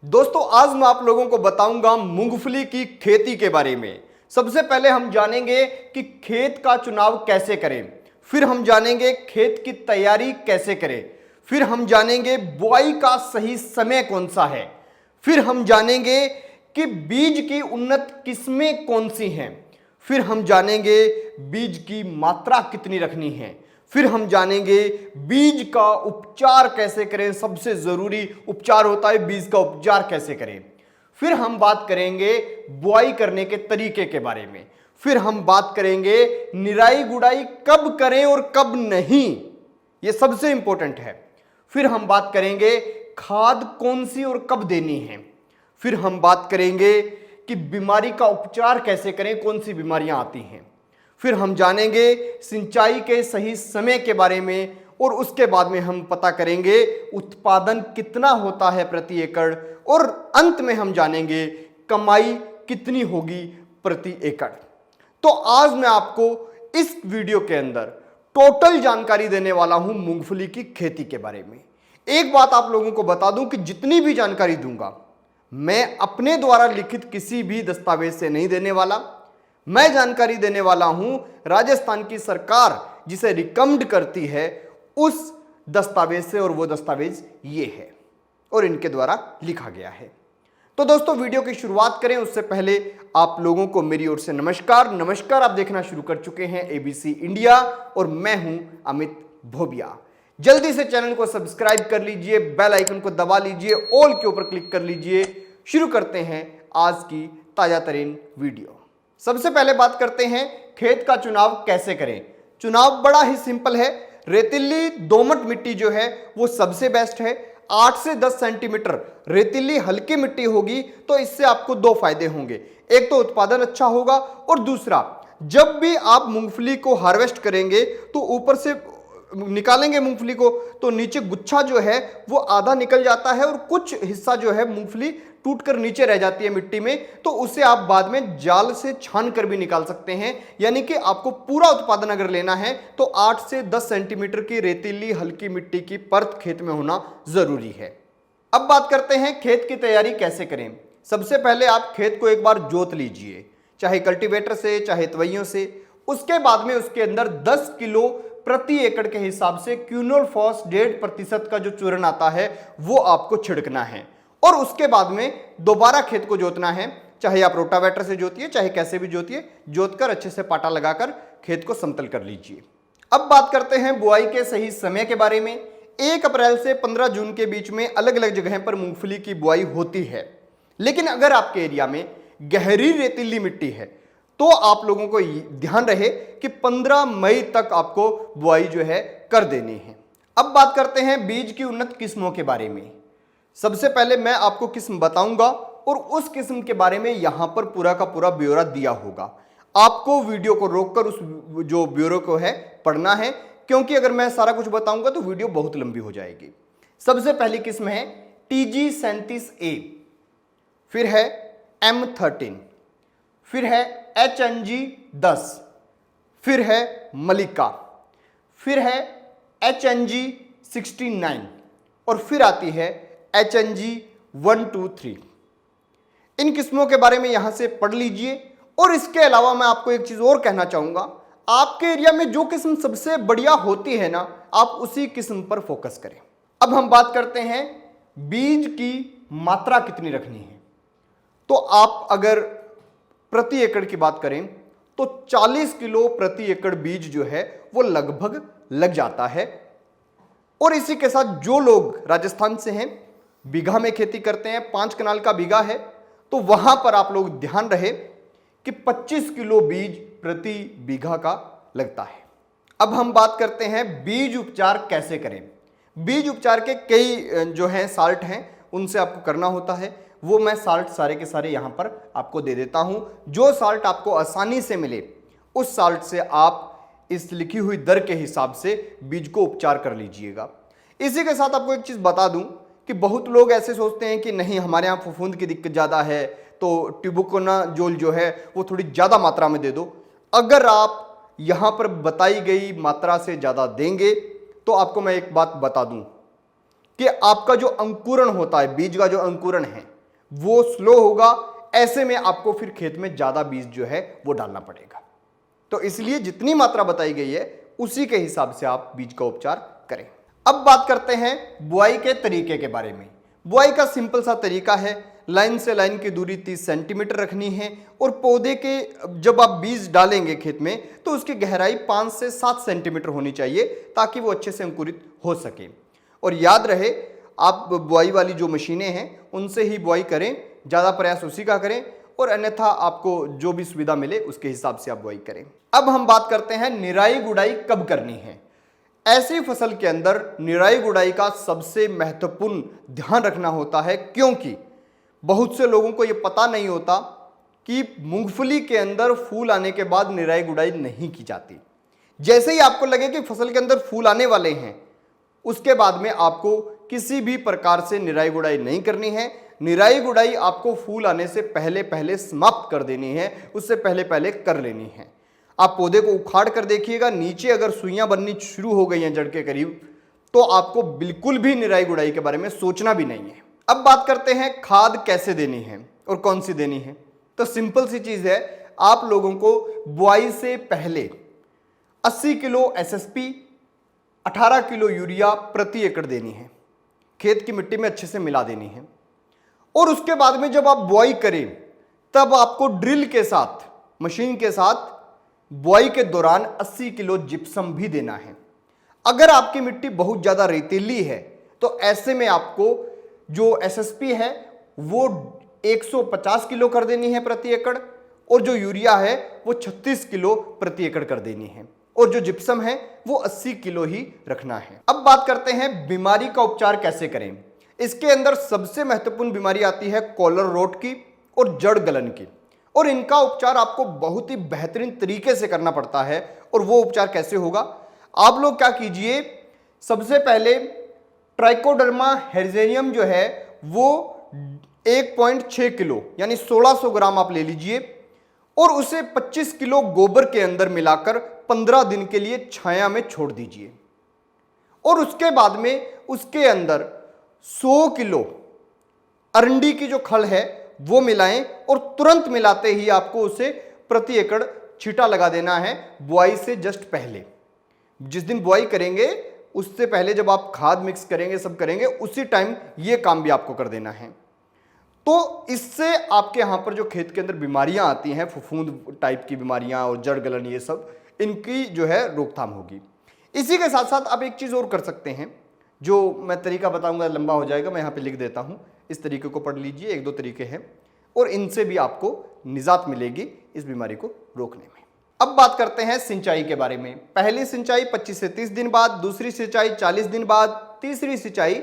दोस्तों आज मैं आप लोगों को बताऊंगा मूंगफली की खेती के बारे में। सबसे पहले हम जानेंगे कि खेत का चुनाव कैसे करें, फिर हम जानेंगे खेत की तैयारी कैसे करें, फिर हम जानेंगे बुआई का सही समय कौन सा है, फिर हम जानेंगे कि बीज की उन्नत किस्में कौन सी हैं, फिर हम जानेंगे बीज की मात्रा कितनी रखनी है, फिर हम जानेंगे बीज का उपचार कैसे करें, सबसे जरूरी उपचार होता है बीज का उपचार कैसे करें, फिर हम बात करेंगे बुआई करने के तरीके के बारे में, फिर हम बात करेंगे निराई गुड़ाई कब करें और कब नहीं, यह सबसे इंपॉर्टेंट है, फिर हम बात करेंगे खाद कौन सी और कब देनी है, फिर हम बात करेंगे कि बीमारी का उपचार कैसे करें, कौन सी बीमारियां आती हैं, फिर हम जानेंगे सिंचाई के सही समय के बारे में और उसके बाद में हम पता करेंगे उत्पादन कितना होता है प्रति एकड़ और अंत में हम जानेंगे कमाई कितनी होगी प्रति एकड़। तो आज मैं आपको इस वीडियो के अंदर टोटल जानकारी देने वाला हूं मूंगफली की खेती के बारे में। एक बात आप लोगों को बता दूं कि जितनी भी जानकारी दूंगा मैं अपने द्वारा लिखित किसी भी दस्तावेज से नहीं देने वाला। मैं जानकारी देने वाला हूं राजस्थान की सरकार जिसे रिकमेंड करती है उस दस्तावेज से, और वो दस्तावेज ये है और इनके द्वारा लिखा गया है। तो दोस्तों वीडियो की शुरुआत करें उससे पहले आप लोगों को मेरी ओर से नमस्कार। आप देखना शुरू कर चुके हैं एबीसी इंडिया और मैं हूं अमित भोबिया। जल्दी से चैनल को सब्सक्राइब कर लीजिए, बेल आइकन को दबा लीजिए, ऑल के ऊपर क्लिक कर लीजिए। शुरू करते हैं आज की ताजा तरीन वीडियो। सबसे पहले बात करते हैं खेत का चुनाव कैसे करें। चुनाव बड़ा ही सिंपल है। रेतीली दोमट मिट्टी जो है वो सबसे बेस्ट है। 8 से 10 सेंटीमीटर रेतीली हल्की मिट्टी होगी तो इससे आपको दो फायदे होंगे। एक तो उत्पादन अच्छा होगा और दूसरा जब भी आप मूंगफली को हार्वेस्ट करेंगे तो ऊपर से निकालेंगे मूंगफली को तो नीचे गुच्छा जो है वो आधा निकल जाता है और कुछ हिस्सा जो है मूंगफली टूटकर नीचे रह जाती है मिट्टी में, तो उसे आप बाद में जाल से छान कर भी निकाल सकते हैं। यानी कि आपको पूरा उत्पादन अगर लेना है तो 8 से 10 सेंटीमीटर की रेतीली हल्की मिट्टी की परत खेत में होना जरूरी है। अब बात करते हैं खेत की तैयारी कैसे करें। सबसे पहले आप खेत को एक बार जोत लीजिए, चाहे कल्टीवेटर से चाहे तवैयों से। उसके बाद में उसके अंदर 10 किलो प्रति एकड़ के हिसाब से क्यूनोलफॉस 1.5% का जो चूर्ण आता है वो आपको छिड़कना है और उसके बाद में दोबारा खेत को जोतना है। चाहे आप रोटावेटर से जोतिए चाहे कैसे भी जोतिए, जोतकर अच्छे से पाटा लगाकर खेत को समतल कर लीजिए। अब बात करते हैं बुआई के सही समय के बारे में। 1 अप्रैल से 15 जून के बीच में अलग अलग जगह पर मूंगफली की बुआई होती है, लेकिन अगर आपके एरिया में गहरी रेतीली मिट्टी है तो आप लोगों को ध्यान रहे कि 15 मई तक आपको बुआई जो है कर देनी है। अब बात करते हैं बीज की उन्नत किस्मों के बारे में। सबसे पहले मैं आपको किस्म बताऊंगा और उस किस्म के बारे में यहां पर पूरा का पूरा ब्यौरा दिया होगा। आपको वीडियो को रोककर उस जो ब्यौरे को है पढ़ना है, क्योंकि अगर मैं सारा कुछ बताऊंगा तो वीडियो बहुत लंबी हो जाएगी। सबसे पहली किस्म है TG37A, फिर है M13, फिर है HNG10, फिर है मलिका, फिर है HNG69 और फिर आती है HNG123। इन किस्मों के बारे में यहां से पढ़ लीजिए। और इसके अलावा मैं आपको एक चीज और कहना चाहूंगा, आपके एरिया में जो किस्म सबसे बढ़िया होती है ना, आप उसी किस्म पर फोकस करें। अब हम बात करते हैं बीज की मात्रा कितनी रखनी है। तो आप अगर प्रति एकड़ की बात करें तो 40 किलो प्रति एकड़ बीज जो है वो लगभग लग जाता है। और इसी के साथ जो लोग राजस्थान से हैं, बीघा में खेती करते हैं, 5 कनाल का बीघा है, तो वहां पर आप लोग ध्यान रहे कि 25 किलो बीज प्रति बीघा का लगता है। अब हम बात करते हैं बीज उपचार कैसे करें। बीज उपचार के कई जो हैं साल्ट हैं उनसे आपको करना होता है, वो मैं साल्ट सारे के सारे यहां पर आपको दे देता हूं। जो साल्ट आपको आसानी से मिले उस साल्ट से आप इस लिखी हुई दर के हिसाब से बीज को उपचार कर लीजिएगा। इसी के साथ आपको एक चीज बता दूं कि बहुत लोग ऐसे सोचते हैं कि नहीं हमारे यहाँ फफूंद की दिक्कत ज़्यादा है तो ट्यूबोकोनाजोल जो है वो थोड़ी ज़्यादा मात्रा में दे दो। अगर आप यहाँ पर बताई गई मात्रा से ज़्यादा देंगे तो आपको मैं एक बात बता दूं कि आपका जो अंकुरण होता है, बीज का जो अंकुरण है वो स्लो होगा, ऐसे में आपको फिर खेत में ज्यादा बीज जो है वो डालना पड़ेगा। तो इसलिए जितनी मात्रा बताई गई है उसी के हिसाब से आप बीज का उपचार करें। अब बात करते हैं बुआई के तरीके के बारे में। बुआई का सिंपल सा तरीका है, लाइन से लाइन की दूरी 30 सेंटीमीटर रखनी है और पौधे के जब आप बीज डालेंगे खेत में तो उसकी गहराई 5 से 7 सेंटीमीटर होनी चाहिए ताकि वो अच्छे से अंकुरित हो सके। और याद रहे, आप बुआई वाली जो मशीनें हैं उनसे ही बुआई करें, ज़्यादा प्रयास उसी का करें, और अन्यथा आपको जो भी सुविधा मिले उसके हिसाब से आप बुआई करें। अब हम बात करते हैं निराई गुड़ाई कब करनी है। ऐसी फसल के अंदर निराई गुड़ाई का सबसे महत्वपूर्ण ध्यान रखना होता है, क्योंकि बहुत से लोगों को यह पता नहीं होता कि मूंगफली के अंदर फूल आने के बाद निराई गुड़ाई नहीं की जाती। जैसे ही आपको लगे कि फसल के अंदर फूल आने वाले हैं, उसके बाद में आपको किसी भी प्रकार से निराई गुड़ाई नहीं करनी है। निराई गुड़ाई आपको फूल आने से पहले पहले समाप्त कर देनी है, उससे पहले पहले कर लेनी है। आप पौधे को उखाड़ कर देखिएगा, नीचे अगर सुइयां बननी शुरू हो गई हैं जड़ के करीब, तो आपको बिल्कुल भी निराई गुड़ाई के बारे में सोचना भी नहीं है। अब बात करते हैं खाद कैसे देनी है और कौन सी देनी है। तो सिंपल सी चीज है, आप लोगों को बुआई से पहले 80 किलो एसएसपी, 18 किलो यूरिया प्रति एकड़ देनी है, खेत की मिट्टी में अच्छे से मिला देनी है। और उसके बाद में जब आप बुआई करें तब आपको ड्रिल के साथ, मशीन के साथ बुआई के दौरान 80 किलो जिप्सम भी देना है। अगर आपकी मिट्टी बहुत ज्यादा रेतीली है तो ऐसे में आपको जो एसएसपी है वो 150 किलो कर देनी है प्रति एकड़, और जो यूरिया है वो 36 किलो प्रति एकड़ कर देनी है, और जो जिप्सम है वो 80 किलो ही रखना है। अब बात करते हैं बीमारी का उपचार कैसे करें। इसके अंदर सबसे महत्वपूर्ण बीमारी आती है कॉलर रोट की और जड़ गलन की, और इनका उपचार आपको बहुत ही बेहतरीन तरीके से करना पड़ता है। और वो उपचार कैसे होगा, आप लोग क्या कीजिए, सबसे पहले ट्राइकोडर्मा हेर्जेनियम जो है वो 1.6 किलो यानी 1600 ग्राम आप ले लीजिए, और उसे 25 किलो गोबर के अंदर मिलाकर 15 दिन के लिए छाया में छोड़ दीजिए। और उसके बाद में उसके अंदर 100 किलो अरंडी की जो खल है वो मिलाएं, और तुरंत मिलाते ही आपको उसे प्रति एकड़ छींटा लगा देना है बुआई से जस्ट पहले। जिस दिन बुआई करेंगे उससे पहले जब आप खाद मिक्स करेंगे, सब करेंगे, उसी टाइम ये काम भी आपको कर देना है। तो इससे आपके यहां पर जो खेत के अंदर बीमारियां आती हैं, फफूंद टाइप की बीमारियां और जड़ गलन, ये सब इनकी जो है रोकथाम होगी। इसी के साथ साथ आप एक चीज और कर सकते हैं, जो मैं तरीका बताऊंगा लंबा हो जाएगा, मैं यहां पे लिख देता हूं, इस तरीके को पढ़ लीजिए। 1-2 तरीके हैं और इनसे भी आपको निजात मिलेगी इस बीमारी को रोकने में। अब बात करते हैं सिंचाई के बारे में। पहली सिंचाई 25 से 30 दिन बाद, दूसरी सिंचाई 40 दिन बाद, तीसरी सिंचाई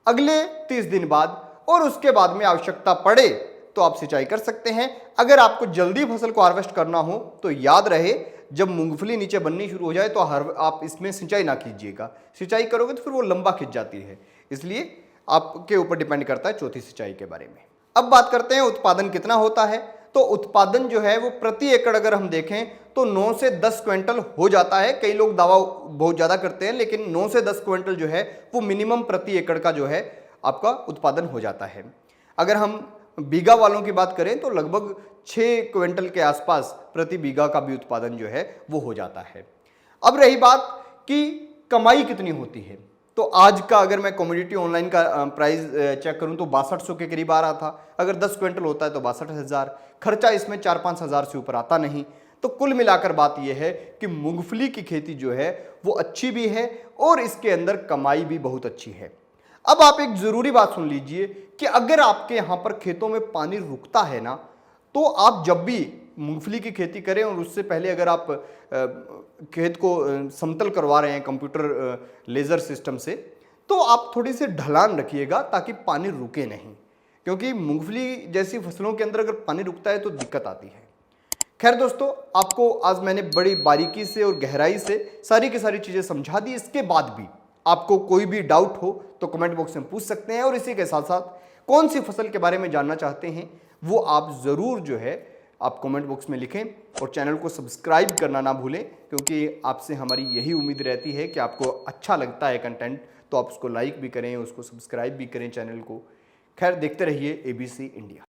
अगले 30 दिन बाद, और उसके बाद में आवश्यकता पड़े तो आप सिंचाई कर सकते हैं। अगर आपको जल्दी फसल को हार्वेस्ट करना हो तो याद रहे, जब मूंगफली नीचे बननी शुरू हो जाए तो आप इसमें सिंचाई ना कीजिएगा। सिंचाई करोगे तो फिर वो लंबा खिंच जाती है, इसलिए आपके ऊपर डिपेंड करता है चौथी सिंचाई के बारे में। अब बात करते हैं उत्पादन कितना होता है। तो उत्पादन जो है वो प्रति एकड़ अगर हम देखें तो 9 से 10 क्विंटल हो जाता है। कई लोग दावा बहुत ज़्यादा करते हैं, लेकिन 9 से 10 क्विंटल जो है वो मिनिमम प्रति एकड़ का जो है आपका उत्पादन हो जाता है। अगर हम बीघा वालों की बात करें तो लगभग 6 क्विंटल के आसपास प्रति बीघा का भी उत्पादन जो है वो हो जाता है। अब रही बात कि कमाई कितनी होती है, तो आज का अगर मैं कमोडिटी ऑनलाइन का प्राइस चेक करूं तो 6200 के करीब आ रहा था। अगर 10 क्विंटल होता है तो 62,000, खर्चा इसमें 4-5 हज़ार से ऊपर आता नहीं। तो कुल मिलाकर बात यह है कि मूंगफली की खेती जो है वो अच्छी भी है और इसके अंदर कमाई भी बहुत अच्छी है। अब आप एक जरूरी बात सुन लीजिए कि अगर आपके यहां पर खेतों में पानी रुकता है ना, तो आप जब भी मूंगफली की खेती करें और उससे पहले अगर आप खेत को समतल करवा रहे हैं कंप्यूटर लेजर सिस्टम से, तो आप थोड़ी सी ढलान रखिएगा ताकि पानी रुके नहीं, क्योंकि मूंगफली जैसी फसलों के अंदर अगर पानी रुकता है तो दिक्कत आती है। खैर दोस्तों, आपको आज मैंने बड़ी बारीकी से और गहराई से सारी की सारी चीज़ें समझा दी। इसके बाद भी आपको कोई भी डाउट हो तो कमेंट बॉक्स में पूछ सकते हैं, और इसी के साथ साथ कौन सी फसल के बारे में जानना चाहते हैं वो आप ज़रूर जो है आप कमेंट बॉक्स में लिखें, और चैनल को सब्सक्राइब करना ना भूलें, क्योंकि आपसे हमारी यही उम्मीद रहती है कि आपको अच्छा लगता है कंटेंट तो आप उसको लाइक भी करें, उसको सब्सक्राइब भी करें चैनल को। खैर, देखते रहिए ABC इंडिया।